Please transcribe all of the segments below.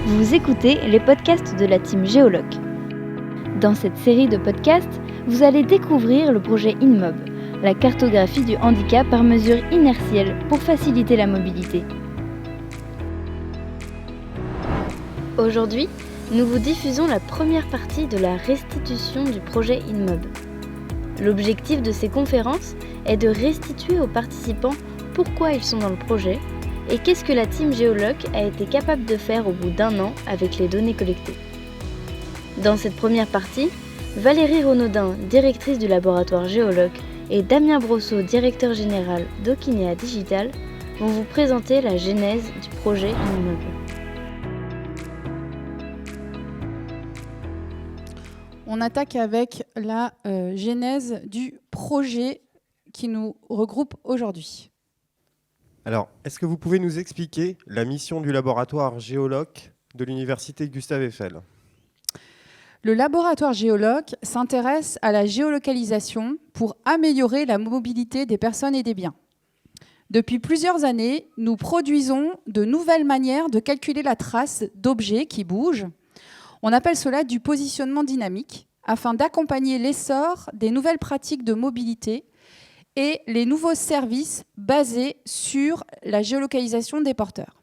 Vous écoutez les podcasts de la team Géoloc. Dans cette série de podcasts, vous allez découvrir le projet InMob, la cartographie du handicap par mesure inertielle pour faciliter la mobilité. Aujourd'hui, nous vous diffusons la première partie de la restitution du projet InMob. L'objectif de ces conférences est de restituer aux participants pourquoi ils sont dans le projet et qu'est-ce que la team Géoloc a été capable de faire au bout d'un an avec les données collectées. Dans cette première partie, Valérie Renaudin, directrice du laboratoire Géoloc, et Damien Brosseau, directeur général d'Okinea Digital, vont vous présenter la genèse du projet InMob. On attaque avec la genèse du projet qui nous regroupe aujourd'hui. Alors, est-ce que vous pouvez nous expliquer la mission du laboratoire Géoloc de l'université Gustave Eiffel ? Le laboratoire Géoloc s'intéresse à la géolocalisation pour améliorer la mobilité des personnes et des biens. Depuis plusieurs années, nous produisons de nouvelles manières de calculer la trace d'objets qui bougent. On appelle cela du positionnement dynamique, afin d'accompagner l'essor des nouvelles pratiques de mobilité et les nouveaux services basés sur la géolocalisation des porteurs.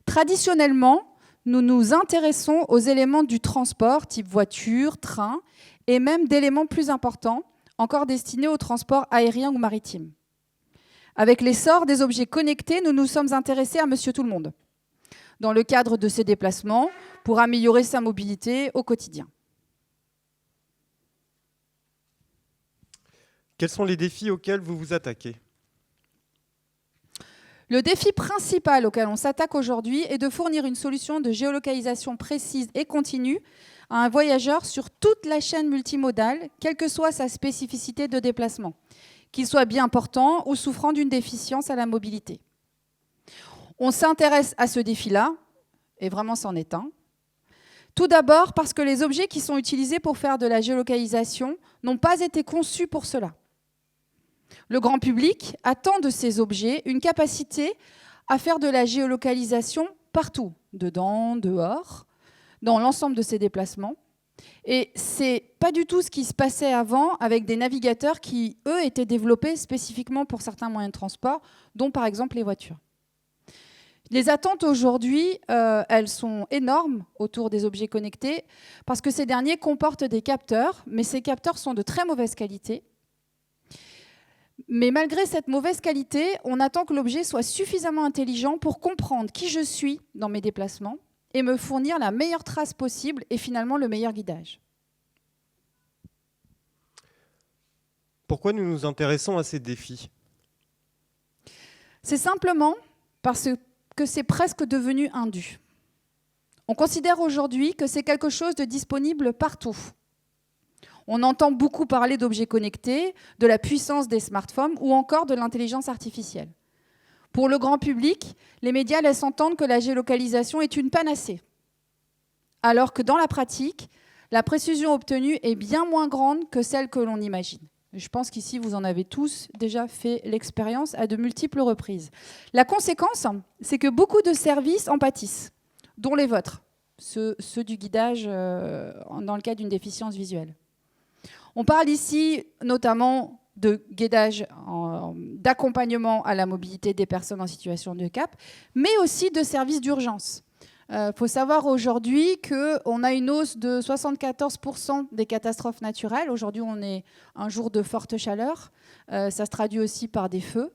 Traditionnellement, nous nous intéressons aux éléments du transport, type voiture, train, et même d'éléments plus importants, encore destinés au transport aérien ou maritime. Avec l'essor des objets connectés, nous nous sommes intéressés à Monsieur Tout-le-Monde, dans le cadre de ses déplacements, pour améliorer sa mobilité au quotidien. Quels sont les défis auxquels vous vous attaquez ? Le défi principal auquel on s'attaque aujourd'hui est de fournir une solution de géolocalisation précise et continue à un voyageur sur toute la chaîne multimodale, quelle que soit sa spécificité de déplacement, qu'il soit bien portant ou souffrant d'une déficience à la mobilité. On s'intéresse à ce défi-là, et vraiment c'en est un. Tout d'abord parce que les objets qui sont utilisés pour faire de la géolocalisation n'ont pas été conçus pour cela. Le grand public attend de ces objets une capacité à faire de la géolocalisation partout, dedans, dehors, dans l'ensemble de ses déplacements. Et ce n'est pas du tout ce qui se passait avant avec des navigateurs qui, eux, étaient développés spécifiquement pour certains moyens de transport, dont par exemple les voitures. Les attentes aujourd'hui, elles sont énormes autour des objets connectés parce que ces derniers comportent des capteurs, mais ces capteurs sont de très mauvaise qualité. Mais malgré cette mauvaise qualité, on attend que l'objet soit suffisamment intelligent pour comprendre qui je suis dans mes déplacements et me fournir la meilleure trace possible et finalement le meilleur guidage. Pourquoi nous nous intéressons à ces défis ? C'est simplement parce que c'est presque devenu un dû. On considère aujourd'hui que c'est quelque chose de disponible partout. On entend beaucoup parler d'objets connectés, de la puissance des smartphones ou encore de l'intelligence artificielle. Pour le grand public, les médias laissent entendre que la géolocalisation est une panacée, alors que dans la pratique, la précision obtenue est bien moins grande que celle que l'on imagine. Je pense qu'ici, vous en avez tous déjà fait l'expérience à de multiples reprises. La conséquence, c'est que beaucoup de services en pâtissent, dont les vôtres, ceux du guidage dans le cas d'une déficience visuelle. On parle ici notamment de guidage, d'accompagnement à la mobilité des personnes en situation de handicap, mais aussi de services d'urgence. Faut savoir aujourd'hui qu'on a une hausse de 74% des catastrophes naturelles. Aujourd'hui, on est un jour de forte chaleur. Ça se traduit aussi par des feux.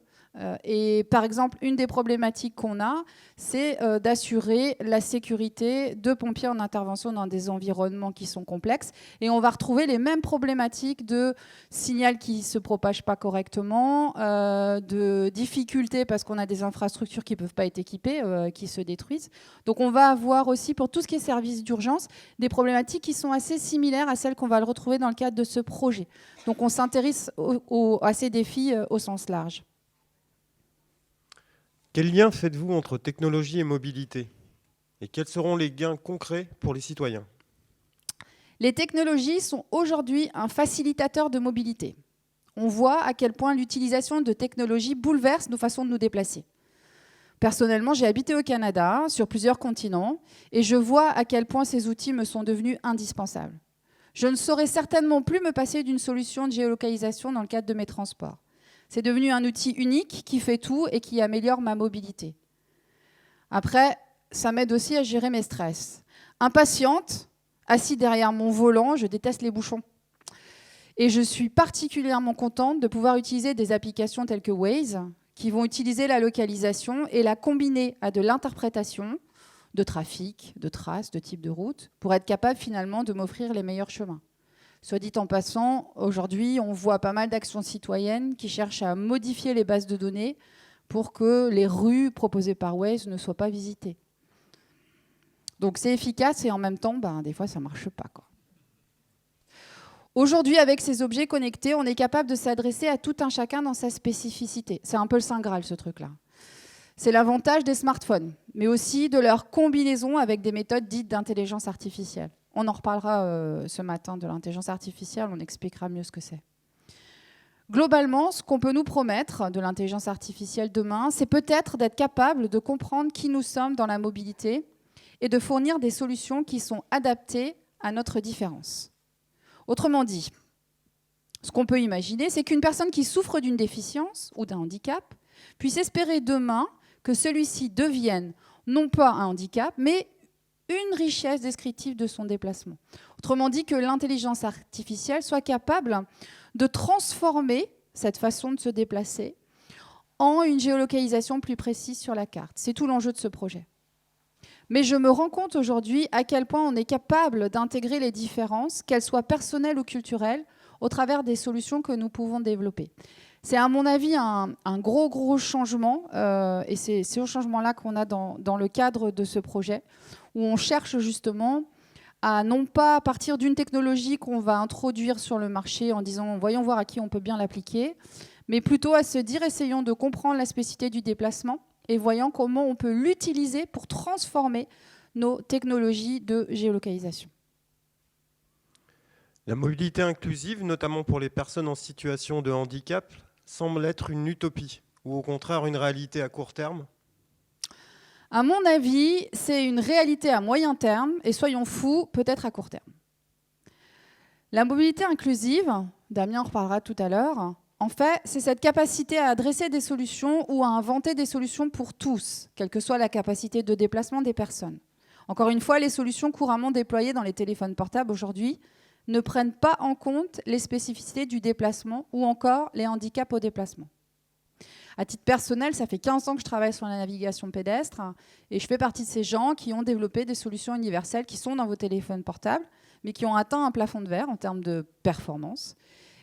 Et par exemple, une des problématiques qu'on a, c'est d'assurer la sécurité de pompiers en intervention dans des environnements qui sont complexes. Et on va retrouver les mêmes problématiques de signal qui ne se propage pas correctement, de difficultés parce qu'on a des infrastructures qui ne peuvent pas être équipées, qui se détruisent. Donc on va avoir aussi, pour tout ce qui est services d'urgence, des problématiques qui sont assez similaires à celles qu'on va le retrouver dans le cadre de ce projet. Donc on s'intéresse à ces défis au sens large. Quel lien faites-vous entre technologie et mobilité ? Et quels seront les gains concrets pour les citoyens ? Les technologies sont aujourd'hui un facilitateur de mobilité. On voit à quel point l'utilisation de technologies bouleverse nos façons de nous déplacer. Personnellement, j'ai habité au Canada, sur plusieurs continents, et je vois à quel point ces outils me sont devenus indispensables. Je ne saurais certainement plus me passer d'une solution de géolocalisation dans le cadre de mes transports. C'est devenu un outil unique qui fait tout et qui améliore ma mobilité. Après, ça m'aide aussi à gérer mes stress. Impatiente, assise derrière mon volant, je déteste les bouchons. Et je suis particulièrement contente de pouvoir utiliser des applications telles que Waze, qui vont utiliser la localisation et la combiner à de l'interprétation de trafic, de traces, de type de route, pour être capable finalement de m'offrir les meilleurs chemins. Soit dit en passant, aujourd'hui, on voit pas mal d'actions citoyennes qui cherchent à modifier les bases de données pour que les rues proposées par Waze ne soient pas visitées. Donc c'est efficace et en même temps, des fois, ça ne marche pas, quoi. Aujourd'hui, avec ces objets connectés, on est capable de s'adresser à tout un chacun dans sa spécificité. C'est un peu le Saint Graal, ce truc-là. C'est l'avantage des smartphones, mais aussi de leur combinaison avec des méthodes dites d'intelligence artificielle. On en reparlera ce matin de l'intelligence artificielle, on expliquera mieux ce que c'est. Globalement, ce qu'on peut nous promettre de l'intelligence artificielle demain, c'est peut-être d'être capable de comprendre qui nous sommes dans la mobilité et de fournir des solutions qui sont adaptées à notre différence. Autrement dit, ce qu'on peut imaginer, c'est qu'une personne qui souffre d'une déficience ou d'un handicap puisse espérer demain que celui-ci devienne non pas un handicap, mais une richesse descriptive de son déplacement. Autrement dit, que l'intelligence artificielle soit capable de transformer cette façon de se déplacer en une géolocalisation plus précise sur la carte. C'est tout l'enjeu de ce projet. Mais je me rends compte aujourd'hui à quel point on est capable d'intégrer les différences, qu'elles soient personnelles ou culturelles, au travers des solutions que nous pouvons développer. C'est à mon avis un gros changement, et c'est ce changement-là qu'on a dans le cadre de ce projet, où on cherche justement à non pas partir d'une technologie qu'on va introduire sur le marché en disant « voyons voir à qui on peut bien l'appliquer », mais plutôt à se dire « essayons de comprendre la spécificité du déplacement » et voyons comment on peut l'utiliser pour transformer nos technologies de géolocalisation. La mobilité inclusive, notamment pour les personnes en situation de handicap, semble être une utopie, ou au contraire une réalité à court terme? À mon avis, c'est une réalité à moyen terme, et soyons fous, peut-être à court terme. La mobilité inclusive, Damien en reparlera tout à l'heure, en fait, c'est cette capacité à adresser des solutions ou à inventer des solutions pour tous, quelle que soit la capacité de déplacement des personnes. Encore une fois, les solutions couramment déployées dans les téléphones portables aujourd'hui ne prennent pas en compte les spécificités du déplacement ou encore les handicaps au déplacement. À titre personnel, ça fait 15 ans que je travaille sur la navigation pédestre et je fais partie de ces gens qui ont développé des solutions universelles qui sont dans vos téléphones portables, mais qui ont atteint un plafond de verre en termes de performance.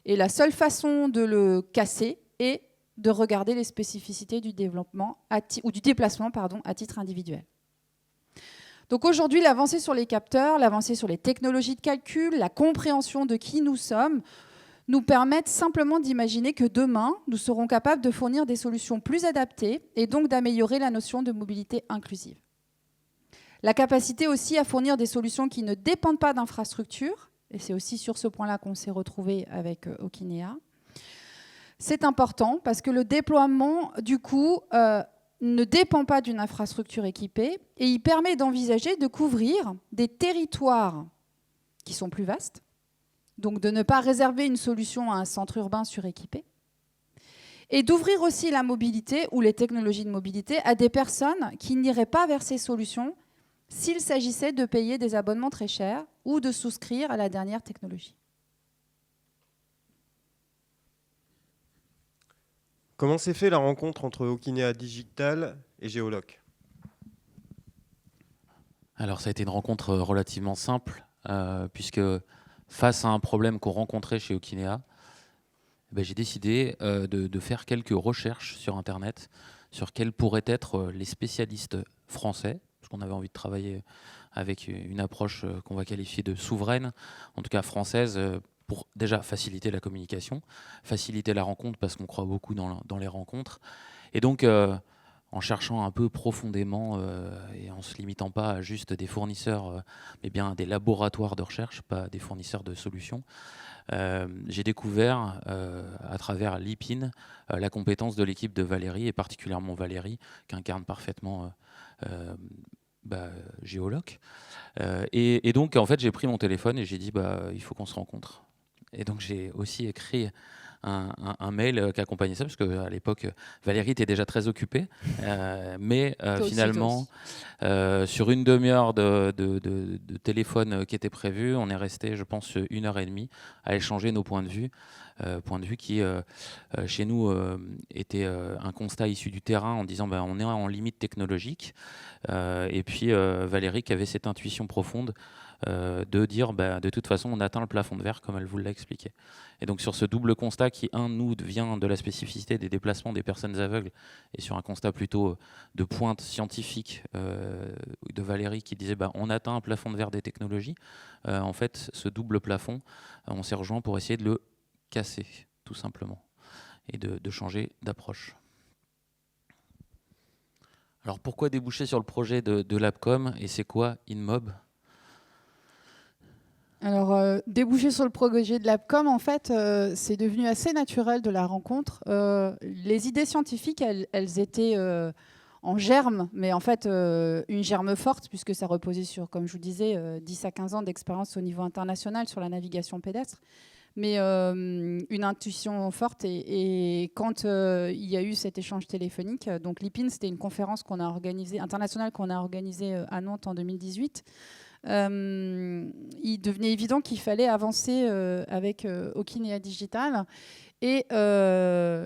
Et la seule façon de le casser est de regarder les spécificités du développement ou du déplacement à titre individuel. Donc aujourd'hui, l'avancée sur les capteurs, l'avancée sur les technologies de calcul, la compréhension de qui nous sommes, nous permettent simplement d'imaginer que demain, nous serons capables de fournir des solutions plus adaptées et donc d'améliorer la notion de mobilité inclusive. La capacité aussi à fournir des solutions qui ne dépendent pas d'infrastructures, et c'est aussi sur ce point-là qu'on s'est retrouvé avec Okinea. C'est important parce que le déploiement, du coup, ne dépend pas d'une infrastructure équipée et il permet d'envisager de couvrir des territoires qui sont plus vastes, donc de ne pas réserver une solution à un centre urbain suréquipé, et d'ouvrir aussi la mobilité ou les technologies de mobilité à des personnes qui n'iraient pas vers ces solutions s'il s'agissait de payer des abonnements très chers ou de souscrire à la dernière technologie. Comment s'est fait la rencontre entre Okinea Digital et Geoloc? Alors ça a été une rencontre relativement simple, puisque face à un problème qu'on rencontrait chez Okinea, j'ai décidé de faire quelques recherches sur Internet sur quels pourraient être les spécialistes français, parce qu'on avait envie de travailler avec une approche qu'on va qualifier de souveraine, en tout cas française, pour déjà faciliter la communication, faciliter la rencontre, parce qu'on croit beaucoup dans les rencontres. Et donc, en cherchant un peu profondément et en ne se limitant pas à juste des fournisseurs, mais bien à des laboratoires de recherche, pas des fournisseurs de solutions, j'ai découvert à travers Lipin la compétence de l'équipe de Valérie, et particulièrement Valérie, qui incarne parfaitement Géoloc. Et donc, en fait, j'ai pris mon téléphone et j'ai dit il faut qu'on se rencontre. Et donc, j'ai aussi écrit un mail qui accompagnait ça, parce qu'à l'époque, Valérie était déjà très occupée. Mais finalement, sur une demi-heure de téléphone qui était prévu, on est resté, je pense, 1h30 à échanger nos points de vue. Point de vue qui, chez nous, était un constat issu du terrain en disant on est en limite technologique. Et puis Valérie qui avait cette intuition profonde de dire de toute façon on atteint le plafond de verre comme elle vous l'a expliqué. Et donc sur ce double constat qui nous vient de la spécificité des déplacements des personnes aveugles et sur un constat plutôt de pointe scientifique de Valérie qui disait on atteint un plafond de verre des technologies, en fait ce double plafond on s'est rejoint pour essayer de le casser tout simplement et de changer d'approche. Alors pourquoi déboucher sur le projet de l'APCOM et c'est quoi InMob ? Alors, déboucher sur le projet de l'APCOM, en fait, c'est devenu assez naturel de la rencontre. Les idées scientifiques, elles étaient en germe, mais en fait, une germe forte, puisque ça reposait sur, comme je vous disais, 10 à 15 ans d'expérience au niveau international sur la navigation pédestre. Mais une intuition forte. Et quand il y a eu cet échange téléphonique, donc Lipin, c'était une conférence qu'on a organisée, internationale qu'on a organisée à Nantes en 2018. Il devenait évident qu'il fallait avancer avec Okinea Digital. Et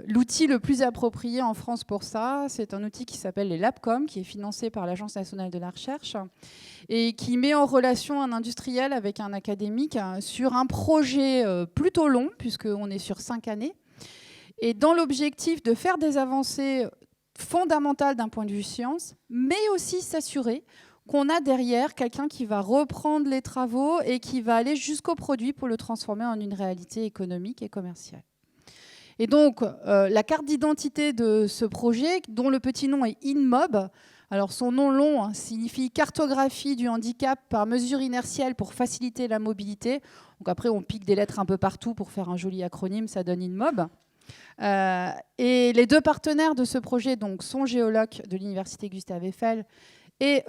l'outil le plus approprié en France pour ça, c'est un outil qui s'appelle les LabCom, qui est financé par l'Agence nationale de la recherche et qui met en relation un industriel avec un académique sur un projet plutôt long, puisqu'on est sur 5 années, et dans l'objectif de faire des avancées fondamentales d'un point de vue science, mais aussi s'assurer qu'on a derrière quelqu'un qui va reprendre les travaux et qui va aller jusqu'au produit pour le transformer en une réalité économique et commerciale. Et donc, la carte d'identité de ce projet, dont le petit nom est InMob, alors son nom long signifie cartographie du handicap par mesure inertielle pour faciliter la mobilité. Donc après, on pique des lettres un peu partout pour faire un joli acronyme, ça donne InMob. Et les deux partenaires de ce projet donc, sont Géoloc de l'Université Gustave Eiffel et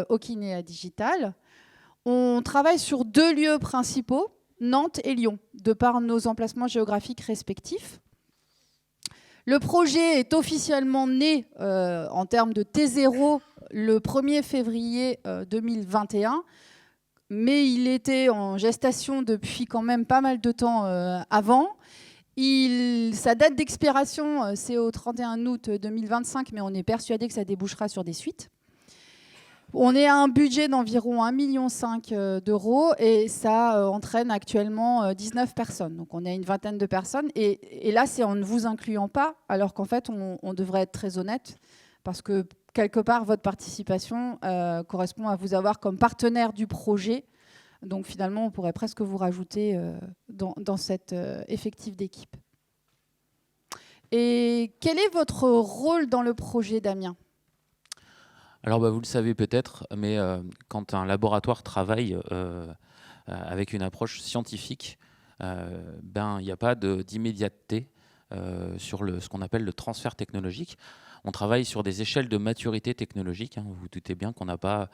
Okinea Digital. On travaille sur 2 lieux principaux, Nantes et Lyon, de par nos emplacements géographiques respectifs. Le projet est officiellement né en termes de T0 le 1er février 2021, mais il était en gestation depuis quand même pas mal de temps avant. Sa date d'expiration, c'est au 31 août 2025, mais on est persuadé que ça débouchera sur des suites. On est à un budget d'environ 1,5 million d'euros et ça entraîne actuellement 19 personnes. Donc on est à une vingtaine de personnes. Et là, c'est en ne vous incluant pas, alors qu'en fait, on devrait être très honnête parce que quelque part, votre participation correspond à vous avoir comme partenaire du projet. Donc finalement, on pourrait presque vous rajouter dans cet effectif d'équipe. Et quel est votre rôle dans le projet, Damien ? Alors vous le savez peut-être, mais quand un laboratoire travaille avec une approche scientifique, il n'y a pas d'immédiateté sur ce qu'on appelle le transfert technologique. On travaille sur des échelles de maturité technologique. Vous vous doutez bien qu'on n'a pas,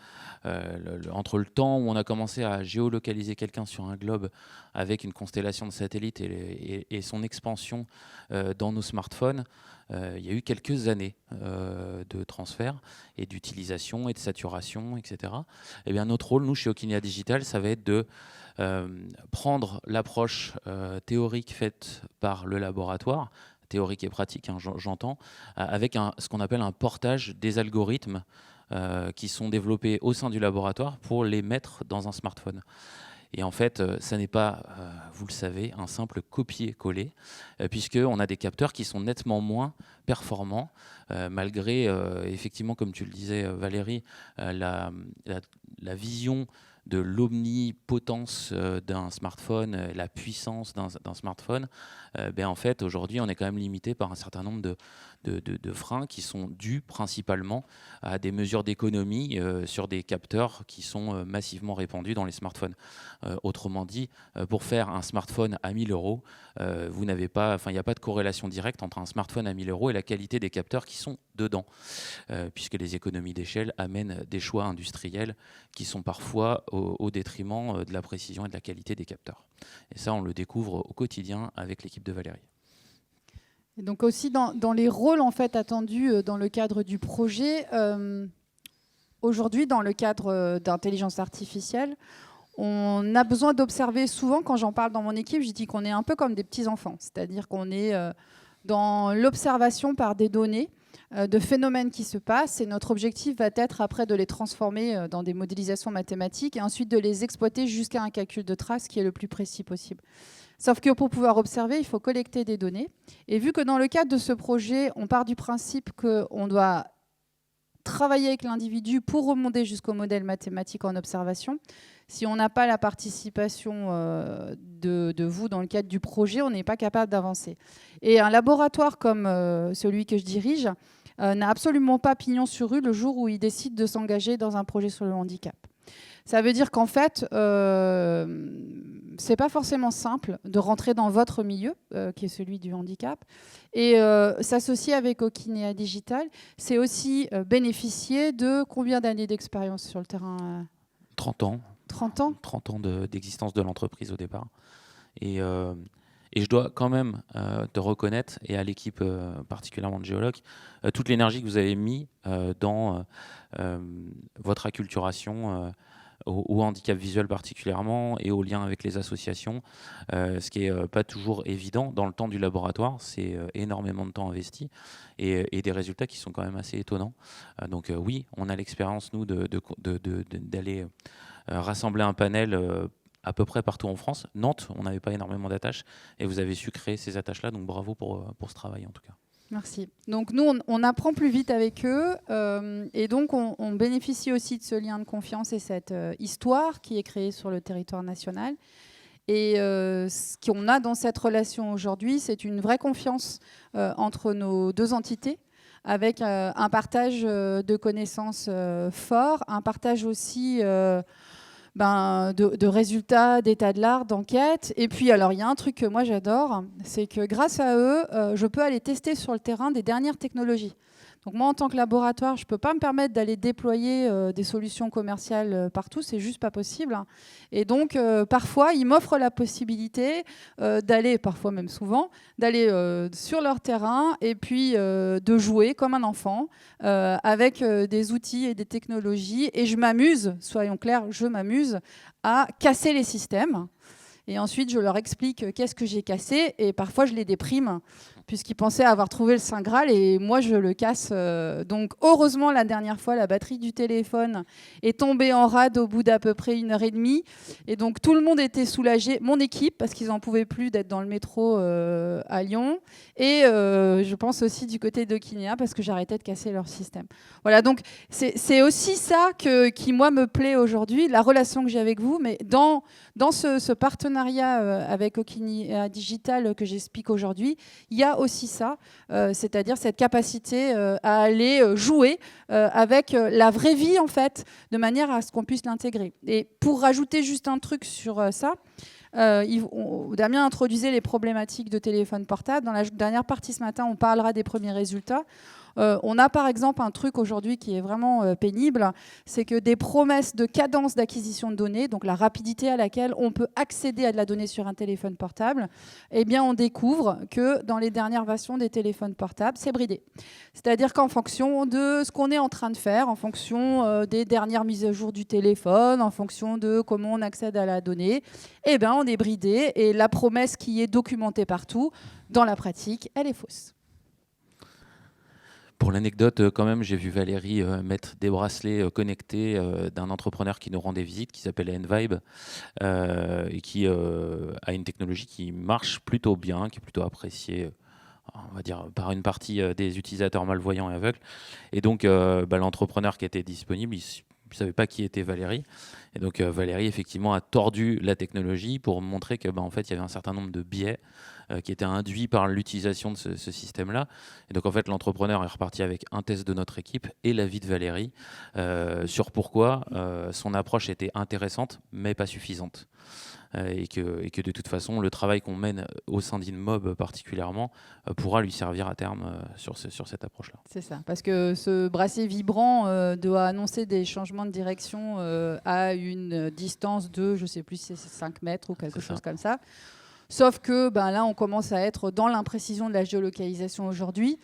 entre le temps où on a commencé à géolocaliser quelqu'un sur un globe avec une constellation de satellites et son expansion dans nos smartphones, il y a eu quelques années de transfert et d'utilisation et de saturation, etc. Et bien, notre rôle, nous, chez Okinea Digital, ça va être de prendre l'approche théorique faite par le laboratoire, théorique et pratique, j'entends, avec ce qu'on appelle un portage des algorithmes qui sont développés au sein du laboratoire pour les mettre dans un smartphone. Et en fait, ça n'est pas, vous le savez, un simple copier-coller, puisqu'on a des capteurs qui sont nettement moins performants, malgré, effectivement, comme tu le disais, Valérie, la vision de l'omnipotence d'un smartphone, la puissance d'un smartphone, en fait, aujourd'hui, on est quand même limité par un certain nombre de freins qui sont dus principalement à des mesures d'économie sur des capteurs qui sont massivement répandus dans les smartphones. Autrement dit, pour faire un smartphone à 1 000 €, il n'y a pas de corrélation directe entre un smartphone à 1 000 € et la qualité des capteurs qui sont dedans, puisque les économies d'échelle amènent des choix industriels qui sont parfois au détriment de la précision et de la qualité des capteurs. Et ça, on le découvre au quotidien avec l'équipe de Valérie. Et donc aussi dans les rôles en fait attendus dans le cadre du projet, aujourd'hui dans le cadre d'intelligence artificielle, on a besoin d'observer souvent, quand j'en parle dans mon équipe, je dis qu'on est un peu comme des petits-enfants, c'est-à-dire qu'on est dans l'observation par des données de phénomènes qui se passent, et notre objectif va être après de les transformer dans des modélisations mathématiques et ensuite de les exploiter jusqu'à un calcul de traces qui est le plus précis possible. Sauf que pour pouvoir observer, il faut collecter des données. Et vu que dans le cadre de ce projet, on part du principe qu'on doit travailler avec l'individu pour remonter jusqu'au modèle mathématique en observation, si on n'a pas la participation de vous dans le cadre du projet, on n'est pas capable d'avancer. Et un laboratoire comme celui que je dirige n'a absolument pas pignon sur rue le jour où il décide de s'engager dans un projet sur le handicap. Ça veut dire qu'en fait, c'est pas forcément simple de rentrer dans votre milieu, qui est celui du handicap, et s'associer avec Okinea Digital, c'est aussi bénéficier de combien d'années d'expérience sur le terrain 30 ans. 30 ans 30 ans d'existence de l'entreprise au départ. Et je dois quand même te reconnaître, et à l'équipe particulièrement de géologues, toute l'énergie que vous avez mis dans votre acculturation au handicap visuel particulièrement et au lien avec les associations, ce qui n'est pas toujours évident dans le temps du laboratoire. C'est énormément de temps investi et des résultats qui sont quand même assez étonnants. Donc oui, on a l'expérience, nous, d'aller rassembler un panel à peu près partout en France. Nantes, on n'avait pas énormément d'attaches et vous avez su créer ces attaches-là, donc bravo pour ce travail en tout cas. Merci. Donc nous, on apprend plus vite avec eux et donc on bénéficie aussi de ce lien de confiance et cette histoire qui est créée sur le territoire national. Et ce qu'on a dans cette relation aujourd'hui, c'est une vraie confiance entre nos deux entités, avec un partage de connaissances fort, un partage aussi de résultats, d'état de l'art, d'enquête. Et puis, alors, il y a un truc que moi j'adore, c'est que grâce à eux, je peux aller tester sur le terrain des dernières technologies. Donc moi, en tant que laboratoire, je ne peux pas me permettre d'aller déployer des solutions commerciales partout, c'est juste pas possible. Et donc, parfois, ils m'offrent la possibilité d'aller, parfois même souvent, d'aller sur leur terrain et puis de jouer comme un enfant avec des outils et des technologies. Et je m'amuse, soyons clairs, je m'amuse à casser les systèmes. Et ensuite, je leur explique qu'est-ce que j'ai cassé et parfois, je les déprime puisqu'ils pensaient avoir trouvé le Saint Graal et moi, je le casse. Donc, heureusement, la dernière fois, la batterie du téléphone est tombée en rade au bout d'à peu près 1h30. Et donc, tout le monde était soulagé, mon équipe, parce qu'ils n'en pouvaient plus d'être dans le métro à Lyon. Et je pense aussi du côté d'Okinea, parce que j'arrêtais de casser leur système. Voilà, donc c'est aussi ça qui, moi, me plaît aujourd'hui, la relation que j'ai avec vous. Mais dans ce partenariat avec Okinea Digital que j'explique aujourd'hui, il y a aussi ça, c'est-à-dire cette capacité à aller jouer avec la vraie vie, en fait, de manière à ce qu'on puisse l'intégrer. Et pour rajouter juste un truc sur ça, Damien introduisait les problématiques de téléphone portable. Dans la dernière partie ce matin, on parlera des premiers résultats. On a par exemple un truc aujourd'hui qui est vraiment pénible, c'est que des promesses de cadence d'acquisition de données, donc la rapidité à laquelle on peut accéder à de la donnée sur un téléphone portable, eh bien on découvre que dans les dernières versions des téléphones portables, c'est bridé. C'est-à-dire qu'en fonction de ce qu'on est en train de faire, en fonction des dernières mises à jour du téléphone, en fonction de comment on accède à la donnée, eh bien on est bridé et la promesse qui est documentée partout, dans la pratique, elle est fausse. Pour l'anecdote, quand même, j'ai vu Valérie mettre des bracelets connectés d'un entrepreneur qui nous rend des visites, qui s'appelle Envibe, et qui a une technologie qui marche plutôt bien, qui est plutôt appréciée, on va dire, par une partie des utilisateurs malvoyants et aveugles. Et donc, l'entrepreneur qui était disponible, ne savaient pas qui était Valérie. Et donc Valérie, effectivement, a tordu la technologie pour montrer que, en fait, il y avait un certain nombre de biais qui étaient induits par l'utilisation de ce système-là. Et donc, en fait, l'entrepreneur est reparti avec un test de notre équipe et l'avis de Valérie sur pourquoi son approche était intéressante, mais pas suffisante. Et que de toute façon, le travail qu'on mène au sein d'InMob particulièrement pourra lui servir à terme sur cette approche-là. C'est ça, parce que ce bracelet vibrant doit annoncer des changements de direction à une distance de, je ne sais plus si c'est 5 mètres ou quelque chose comme ça. Sauf que là, on commence à être dans l'imprécision de la géolocalisation aujourd'hui.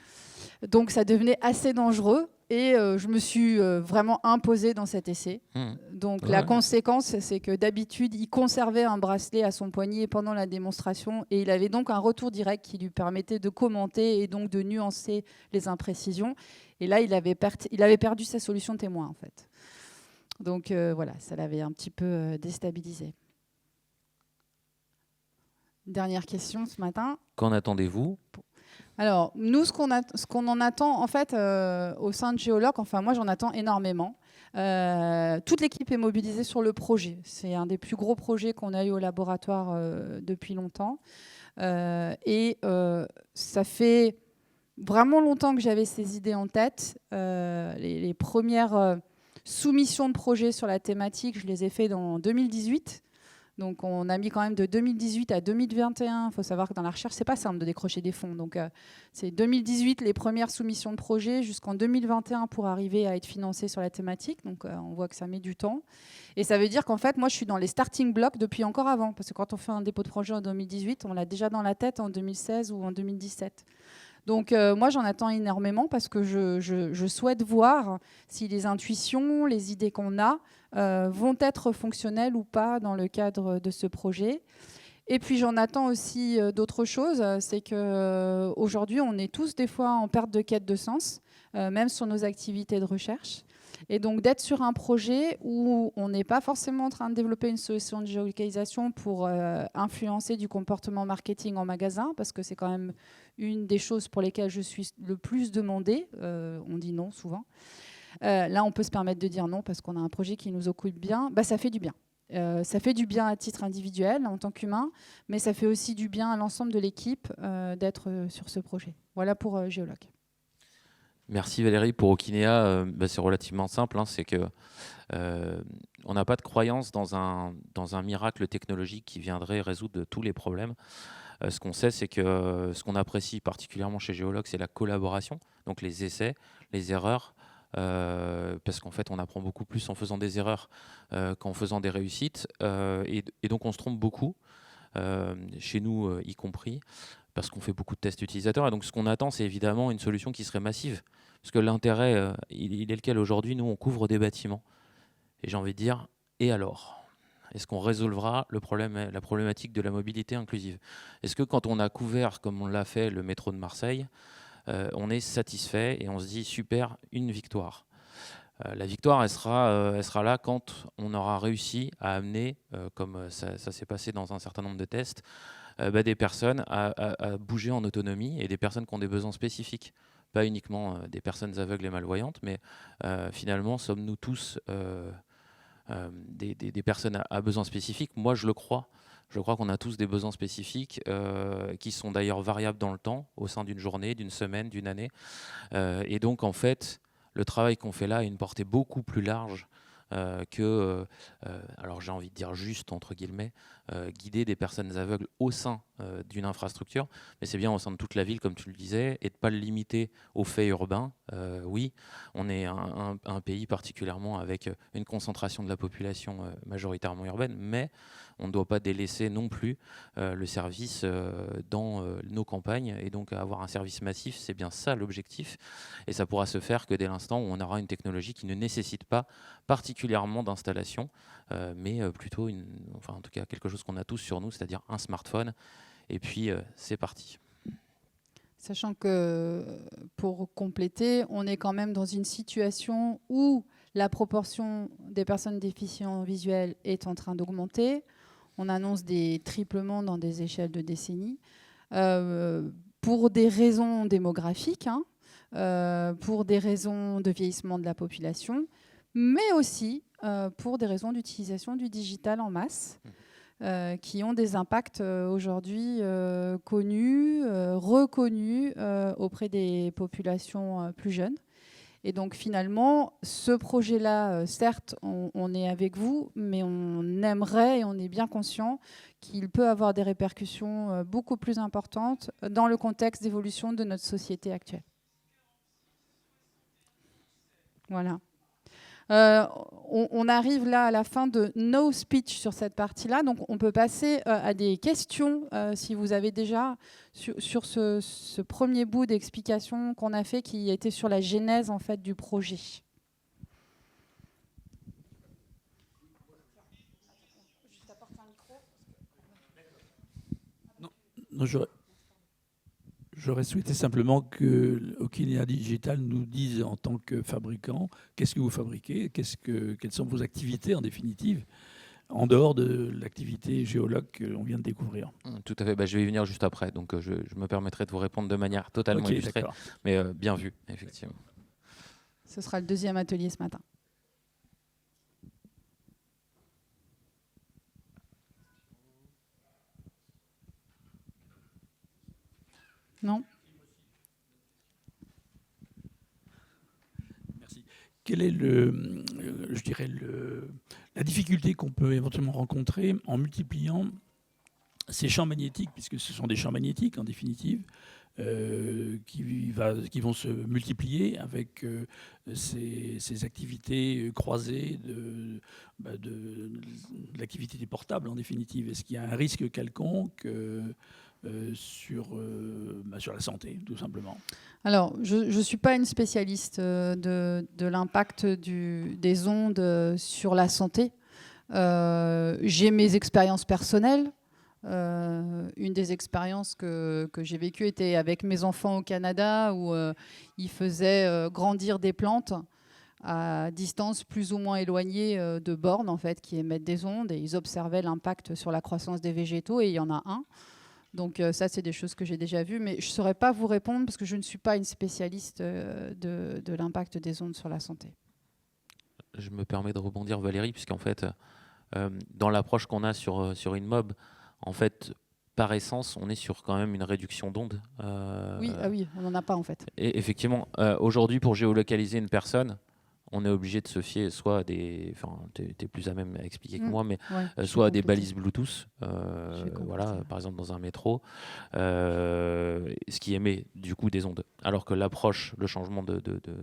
Donc, ça devenait assez dangereux. Et je me suis vraiment imposée dans cet essai. Donc la conséquence, c'est que d'habitude, il conservait un bracelet à son poignet pendant la démonstration et il avait donc un retour direct qui lui permettait de commenter et donc de nuancer les imprécisions. Et là, il avait perdu sa solution témoin, en fait. Donc voilà, ça l'avait un petit peu déstabilisé. Dernière question ce matin. Qu'en attendez-vous ? Alors, nous, ce qu'on en attend, en fait, au sein de Géoloc, enfin, moi, j'en attends énormément. Toute l'équipe est mobilisée sur le projet. C'est un des plus gros projets qu'on a eu au laboratoire depuis longtemps. Et ça fait vraiment longtemps que j'avais ces idées en tête. Les premières soumissions de projets sur la thématique, je les ai faites en 2018. Donc, on a mis quand même de 2018 à 2021. Il faut savoir que dans la recherche, c'est pas simple de décrocher des fonds. Donc, c'est 2018 les premières soumissions de projets jusqu'en 2021 pour arriver à être financé sur la thématique. Donc, on voit que ça met du temps. Et ça veut dire qu'en fait, moi, je suis dans les starting blocks depuis encore avant. Parce que quand on fait un dépôt de projet en 2018, on l'a déjà dans la tête en 2016 ou en 2017. Donc, moi, j'en attends énormément parce que je souhaite voir si les intuitions, les idées qu'on a vont être fonctionnelles ou pas dans le cadre de ce projet. Et puis, j'en attends aussi d'autres choses. C'est qu'aujourd'hui, on est tous des fois en perte de quête de sens, même sur nos activités de recherche. Et donc, d'être sur un projet où on n'est pas forcément en train de développer une solution de géolocalisation pour influencer du comportement marketing en magasin, parce que c'est quand même une des choses pour lesquelles je suis le plus demandée. On dit non souvent. Là, on peut se permettre de dire non parce qu'on a un projet qui nous occupe bien. Ça fait du bien. Ça fait du bien à titre individuel en tant qu'humain, mais ça fait aussi du bien à l'ensemble de l'équipe d'être sur ce projet. Voilà pour Géoloc. Merci Valérie. Pour Okinea, c'est relativement simple. C'est que on n'a pas de croyance dans un miracle technologique qui viendrait résoudre tous les problèmes. Ce qu'on sait, c'est que ce qu'on apprécie particulièrement chez Géoloc, c'est la collaboration, donc les essais, les erreurs, parce qu'en fait, on apprend beaucoup plus en faisant des erreurs qu'en faisant des réussites. Et donc, on se trompe beaucoup, chez nous y compris, parce qu'on fait beaucoup de tests utilisateurs. Et donc, ce qu'on attend, c'est évidemment une solution qui serait massive. Parce que l'intérêt, il est lequel aujourd'hui? Nous, on couvre des bâtiments. Et j'ai envie de dire, et alors ? Est-ce qu'on résolvera la problématique de la mobilité inclusive? Est-ce que quand on a couvert, comme on l'a fait, le métro de Marseille, on est satisfait et on se dit, super, une victoire? La victoire, elle sera là quand on aura réussi à amener, comme ça s'est passé dans un certain nombre de tests, des personnes à bouger en autonomie et des personnes qui ont des besoins spécifiques. Pas uniquement des personnes aveugles et malvoyantes, mais finalement, sommes-nous tous des personnes à besoins spécifiques? Moi, je le crois. Je crois qu'on a tous des besoins spécifiques qui sont d'ailleurs variables dans le temps, au sein d'une journée, d'une semaine, d'une année. Et donc, en fait, le travail qu'on fait là a une portée beaucoup plus large que, alors j'ai envie de dire juste, entre guillemets, guider des personnes aveugles au sein d'une infrastructure, mais c'est bien au sein de toute la ville, comme tu le disais, et de ne pas le limiter aux faits urbains. Oui, on est un pays particulièrement avec une concentration de la population majoritairement urbaine, mais on ne doit pas délaisser non plus le service dans nos campagnes, et donc avoir un service massif, c'est bien ça l'objectif, et ça pourra se faire que dès l'instant où on aura une technologie qui ne nécessite pas particulièrement d'installation, mais plutôt en tout cas quelque chose qu'on a tous sur nous, c'est-à-dire un smartphone, et puis c'est parti. Sachant que, pour compléter, on est quand même dans une situation où la proportion des personnes déficientes visuelles est en train d'augmenter. On annonce des triplements dans des échelles de décennies, pour des raisons démographiques, pour des raisons de vieillissement de la population, mais aussi pour des raisons d'utilisation du digital en masse, qui ont des impacts aujourd'hui connus, reconnus auprès des populations plus jeunes. Et donc finalement, ce projet-là, certes, on est avec vous, mais on aimerait et on est bien conscient qu'il peut avoir des répercussions beaucoup plus importantes dans le contexte d'évolution de notre société actuelle. Voilà. On arrive là à la fin de no speech sur cette partie-là, donc on peut passer à des questions si vous avez déjà sur ce premier bout d'explication qu'on a fait qui était sur la genèse en fait du projet. Non, j'aurais souhaité simplement que Okinéa Digital nous dise en tant que fabricant qu'est-ce que vous fabriquez, quelles sont vos activités en définitive, en dehors de l'activité géologue que l'on vient de découvrir. Tout à fait, je vais y venir juste après, donc je me permettrai de vous répondre de manière totalement illustrée, mais bien vu, effectivement. Ce sera le deuxième atelier ce matin. Non. Merci. Quelle est la difficulté qu'on peut éventuellement rencontrer en multipliant ces champs magnétiques, puisque ce sont des champs magnétiques en définitive, qui vont se multiplier avec ces activités croisées de l'activité des portables en définitive. Est-ce qu'il y a un risque quelconque sur la santé, tout simplement? Alors, je ne suis pas une spécialiste de l'impact des ondes sur la santé. J'ai mes expériences personnelles. Une des expériences que j'ai vécues était avec mes enfants au Canada, où ils faisaient grandir des plantes à distance plus ou moins éloignée de bornes en fait, qui émettent des ondes, et ils observaient l'impact sur la croissance des végétaux, et il y en a un. Donc ça, c'est des choses que j'ai déjà vues, mais je ne saurais pas vous répondre parce que je ne suis pas une spécialiste de l'impact des ondes sur la santé. Je me permets de rebondir, Valérie, puisqu'en fait, dans l'approche qu'on a sur InMob, en fait, par essence, on est sur quand même une réduction d'ondes. Oui, on n'en a pas en fait. Et effectivement, aujourd'hui, pour géolocaliser une personne, on est obligé de se fier soit à des... Enfin, tu es plus à même à expliquer que moi, mais soit à des balises Bluetooth, voilà, par exemple dans un métro, ce qui émet du coup des ondes. Alors que l'approche, le changement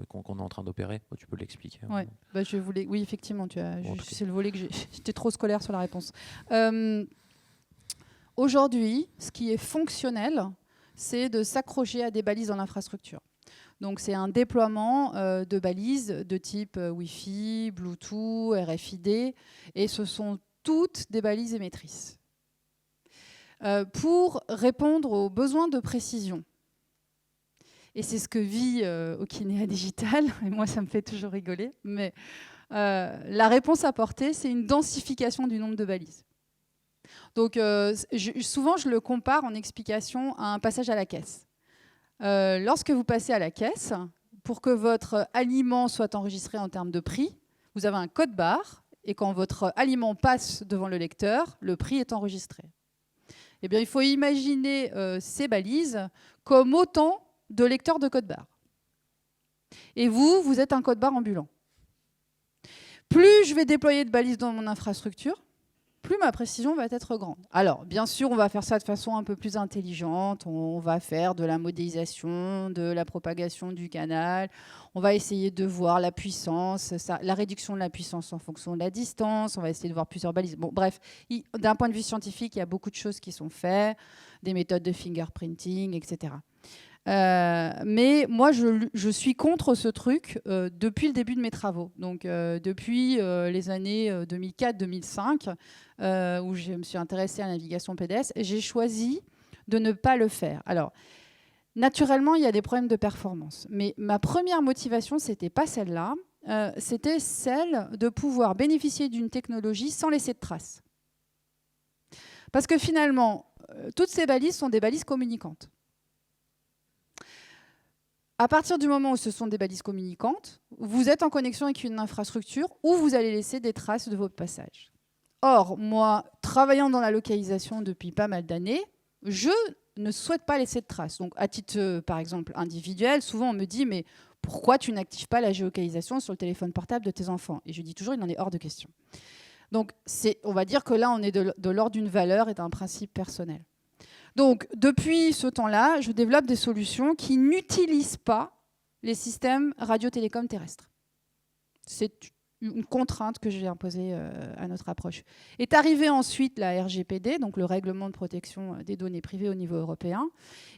qu'on est en train d'opérer, tu peux l'expliquer. Ouais. Oui, effectivement, c'est le volet que j'étais trop scolaire sur la réponse. Aujourd'hui, ce qui est fonctionnel, c'est de s'accrocher à des balises dans l'infrastructure. Donc c'est un déploiement de balises de type Wi-Fi, Bluetooth, RFID, et ce sont toutes des balises émettrices. Pour répondre aux besoins de précision, et c'est ce que vit Okinéa Digital, et moi ça me fait toujours rigoler, mais la réponse apportée, c'est une densification du nombre de balises. Donc souvent je le compare en explication à un passage à la caisse. Lorsque vous passez à la caisse, pour que votre aliment soit enregistré en termes de prix, vous avez un code barre, et quand votre aliment passe devant le lecteur, le prix est enregistré. Eh bien, il faut imaginer ces balises comme autant de lecteurs de code barre. Et vous êtes un code barre ambulant. Plus je vais déployer de balises dans mon infrastructure, plus ma précision va être grande. Alors, bien sûr, on va faire ça de façon un peu plus intelligente. On va faire de la modélisation, de la propagation du canal. On va essayer de voir la puissance, la réduction de la puissance en fonction de la distance. On va essayer de voir plusieurs balises. Bon, bref, d'un point de vue scientifique, il y a beaucoup de choses qui sont faites, des méthodes de fingerprinting, etc. Mais moi, je suis contre ce truc depuis le début de mes travaux. Donc, depuis les années 2004-2005, où je me suis intéressée à la navigation PDS, j'ai choisi de ne pas le faire. Alors, naturellement, il y a des problèmes de performance. Mais ma première motivation, ce n'était pas celle-là. C'était celle de pouvoir bénéficier d'une technologie sans laisser de traces. Parce que finalement, toutes ces balises sont des balises communicantes. À partir du moment où ce sont des balises communicantes, vous êtes en connexion avec une infrastructure où vous allez laisser des traces de votre passage. Or, moi, travaillant dans la localisation depuis pas mal d'années, je ne souhaite pas laisser de traces. Donc, à titre, par exemple, individuel, souvent on me dit « mais pourquoi tu n'actives pas la géolocalisation sur le téléphone portable de tes enfants ?» Et je dis toujours « il en est hors de question ». Donc, on va dire que là, on est de l'ordre d'une valeur et d'un principe personnel. Donc, depuis ce temps-là, je développe des solutions qui n'utilisent pas les systèmes radio-télécom terrestres. C'est une contrainte que j'ai imposée à notre approche. Est arrivée ensuite la RGPD, donc le règlement de protection des données privées au niveau européen.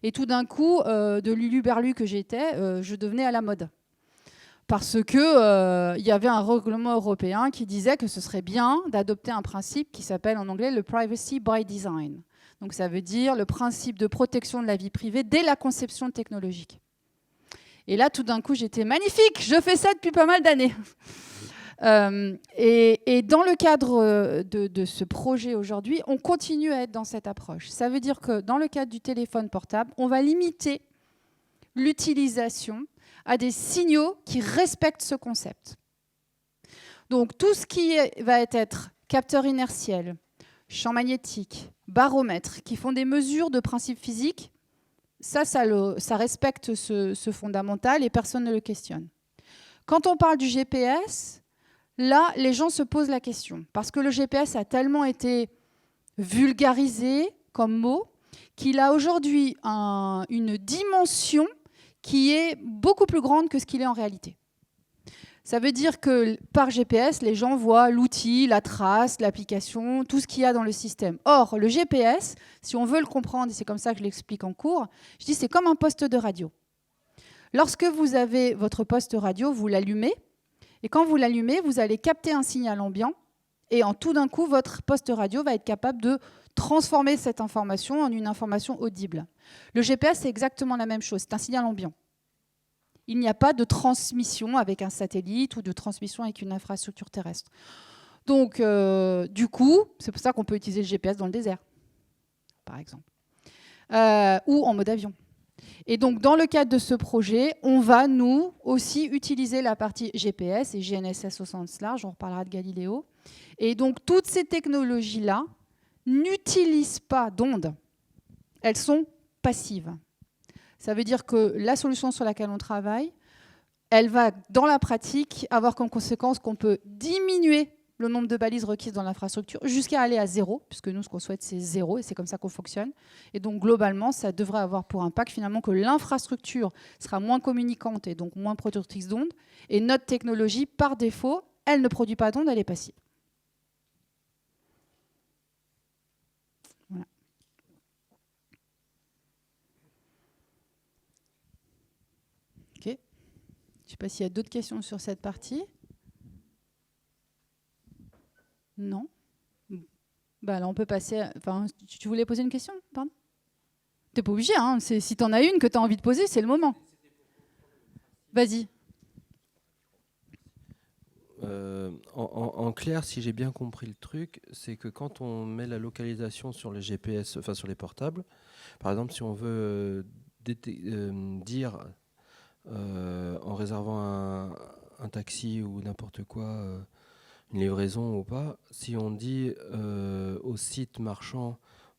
Et tout d'un coup, de l'uluberlu que j'étais, je devenais à la mode. Parce qu'il y avait un règlement européen qui disait que ce serait bien d'adopter un principe qui s'appelle en anglais le privacy by design. Donc ça veut dire le principe de protection de la vie privée dès la conception technologique. Et là, tout d'un coup, j'étais magnifique, je fais ça depuis pas mal d'années. Et dans le cadre de ce projet aujourd'hui, on continue à être dans cette approche. Ça veut dire que dans le cadre du téléphone portable, on va limiter l'utilisation à des signaux qui respectent ce concept. Donc tout ce qui va être capteur inertiel, champ magnétique, baromètre, qui font des mesures de principes physiques, ça respecte ce fondamental et personne ne le questionne. Quand on parle du GPS, là, les gens se posent la question, parce que le GPS a tellement été vulgarisé comme mot qu'il a aujourd'hui une dimension qui est beaucoup plus grande que ce qu'il est en réalité. Ça veut dire que par GPS, les gens voient l'outil, la trace, l'application, tout ce qu'il y a dans le système. Or, le GPS, si on veut le comprendre, et c'est comme ça que je l'explique en cours, je dis c'est comme un poste de radio. Lorsque vous avez votre poste radio, vous l'allumez, et quand vous l'allumez, vous allez capter un signal ambiant, et en tout d'un coup, votre poste radio va être capable de transformer cette information en une information audible. Le GPS, c'est exactement la même chose, c'est un signal ambiant. Il n'y a pas de transmission avec un satellite ou de transmission avec une infrastructure terrestre. Donc, du coup, c'est pour ça qu'on peut utiliser le GPS dans le désert, par exemple, ou en mode avion. Et donc, dans le cadre de ce projet, on va, nous, aussi utiliser la partie GPS et GNSS au sens large, on reparlera de Galileo. Et donc, toutes ces technologies-là n'utilisent pas d'ondes. Elles sont passives. Ça veut dire que la solution sur laquelle on travaille, elle va, dans la pratique, avoir comme conséquence qu'on peut diminuer le nombre de balises requises dans l'infrastructure jusqu'à aller à 0, puisque nous, ce qu'on souhaite, c'est 0, et c'est comme ça qu'on fonctionne. Et donc, globalement, ça devrait avoir pour impact, finalement, que l'infrastructure sera moins communicante et donc moins productrice d'ondes. Et notre technologie, par défaut, elle ne produit pas d'ondes, elle est passive. Voilà. OK. Je ne sais pas s'il y a d'autres questions sur cette partie. Non. Bah alors on peut passer. Enfin, tu voulais poser une question? Pardon. T'es pas obligé, hein. Si t'en as une que tu as envie de poser, c'est le moment. Vas-y. En clair, si j'ai bien compris le truc, c'est que quand on met la localisation sur les GPS, enfin sur les portables, par exemple, si on veut dire en réservant un taxi ou n'importe quoi, une livraison ou pas, si on dit au site marchand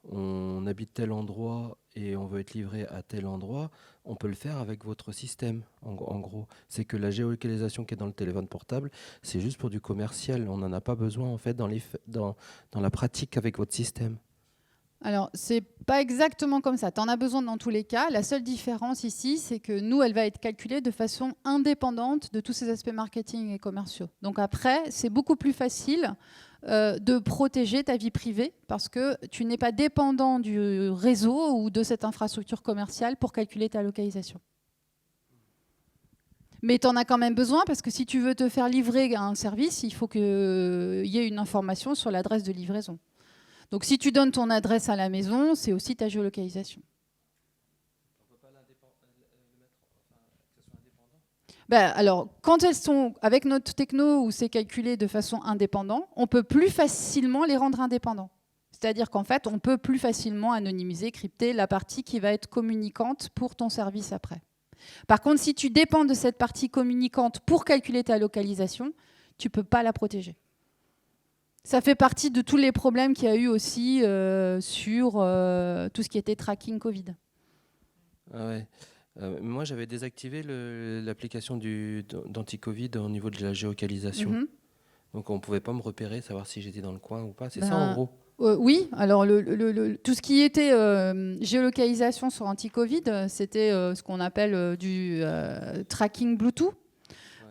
on habite tel endroit et on veut être livré à tel endroit, on peut le faire avec votre système. En gros, c'est que la géolocalisation qui est dans le téléphone portable, c'est juste pour du commercial. On n'en a pas besoin en fait dans la pratique avec votre système. Alors, c'est pas exactement comme ça. Tu en as besoin dans tous les cas. La seule différence ici, c'est que nous, elle va être calculée de façon indépendante de tous ces aspects marketing et commerciaux. Donc après, c'est beaucoup plus facile de protéger ta vie privée parce que tu n'es pas dépendant du réseau ou de cette infrastructure commerciale pour calculer ta localisation. Mais tu en as quand même besoin parce que si tu veux te faire livrer un service, il faut qu'il y ait une information sur l'adresse de livraison. Donc si tu donnes ton adresse à la maison, c'est aussi ta géolocalisation. On ne peut pas le mettre que ce soit indépendant ? Alors, quand elles sont avec notre techno où c'est calculé de façon indépendante, on peut plus facilement les rendre indépendants. C'est-à-dire qu'en fait, on peut plus facilement anonymiser, crypter la partie qui va être communicante pour ton service après. Par contre, si tu dépends de cette partie communicante pour calculer ta localisation, tu ne peux pas la protéger. Ça fait partie de tous les problèmes qu'il y a eu aussi sur tout ce qui était tracking Covid. Ah ouais. Moi, j'avais désactivé l'application d'anti-Covid au niveau de la géolocalisation. Donc, on ne pouvait pas me repérer, savoir si j'étais dans le coin ou pas. C'est ça, en gros? Oui. Alors, tout ce qui était géolocalisation sur anti-Covid, c'était ce qu'on appelle du tracking Bluetooth. Ouais.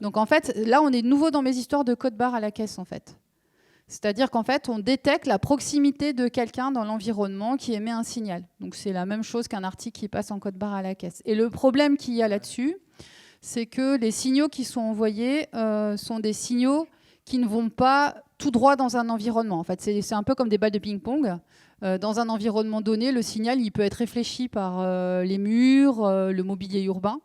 Donc, en fait, là, on est de nouveau dans mes histoires de code barre à la caisse, en fait. C'est-à-dire qu'en fait, on détecte la proximité de quelqu'un dans l'environnement qui émet un signal. Donc, c'est la même chose qu'un article qui passe en code barre à la caisse. Et le problème qu'il y a là-dessus, c'est que les signaux qui sont envoyés sont des signaux qui ne vont pas tout droit dans un environnement. En fait, c'est un peu comme des balles de ping-pong. Dans un environnement donné, le signal il peut être réfléchi par les murs, le mobilier urbain.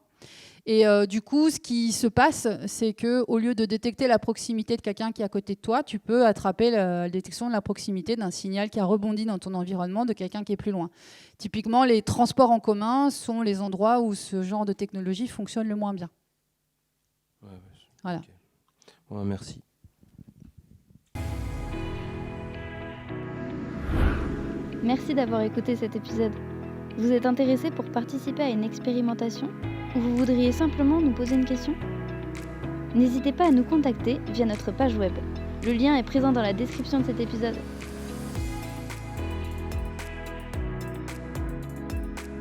Et du coup, ce qui se passe, c'est qu'au lieu de détecter la proximité de quelqu'un qui est à côté de toi, tu peux attraper la détection de la proximité d'un signal qui a rebondi dans ton environnement de quelqu'un qui est plus loin. Typiquement, les transports en commun sont les endroits où ce genre de technologie fonctionne le moins bien. Ouais, voilà. Okay. Bon, merci. Merci d'avoir écouté cet épisode. Vous êtes intéressé pour participer à une expérimentation ? Ou vous voudriez simplement nous poser une question ? N'hésitez pas à nous contacter via notre page web. Le lien est présent dans la description de cet épisode.